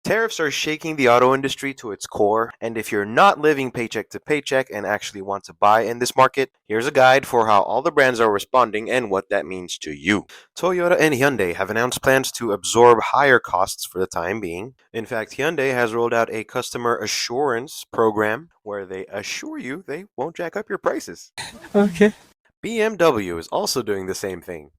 Tariffs are shaking the auto industry to its core, and if you're not living paycheck to paycheck and actually want to buy in this market, here's a guide for how all the brands are responding and what that means to you. Toyota and Hyundai have announced plans to absorb higher costs for the time being. In fact, Hyundai has rolled out a customer assurance program where they assure you they won't jack up your prices. Okay. BMW is also doing the same thing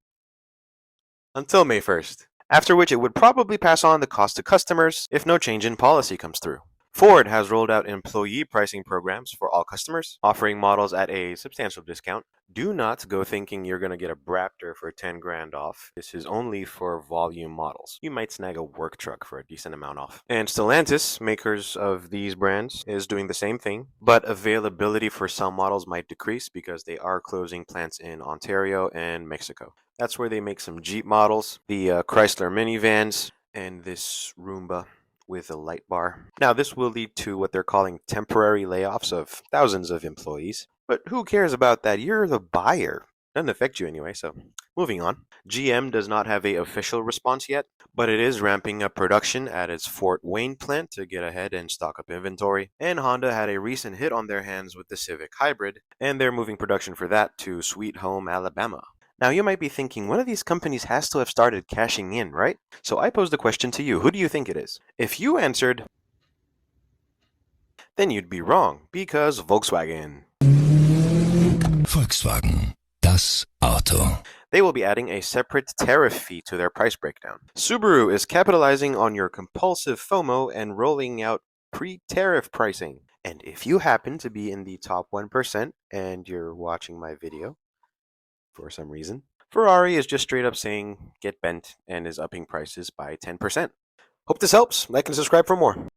until May 1st, after which it would probably pass on the cost to customers if no change in policy comes through. Ford has rolled out employee pricing programs for all customers, offering models at a substantial discount. Do not go thinking you're going to get a Raptor for 10 grand off. This is only for volume models. You might snag a work truck for a decent amount off. And Stellantis, makers of these brands, is doing the same thing, but availability for some models might decrease because they are closing plants in Ontario and Mexico. That's where they make some Jeep models, the Chrysler minivans, and this Roomba with a light bar. Now, this will lead to what they're calling temporary layoffs of thousands of employees. But who cares about that? You're the buyer. Doesn't affect you anyway, so moving on. GM does not have a official response yet, but it is ramping up production at its Fort Wayne plant to get ahead and stock up inventory. And Honda had a recent hit on their hands with the Civic Hybrid, and they're moving production for that to Sweet Home, Alabama. Now, you might be thinking, one of these companies has to have started cashing in, right? So I pose the question to you, who do you think it is? If you answered, then you'd be wrong, because Volkswagen. Volkswagen, das Auto. They will be adding a separate tariff fee to their price breakdown. Subaru is capitalizing on your compulsive FOMO and rolling out pre-tariff pricing. And if you happen to be in the top 1% and you're watching my video, for some reason, Ferrari is just straight up saying get bent and is upping prices by 10%. Hope this helps. Like and subscribe for more.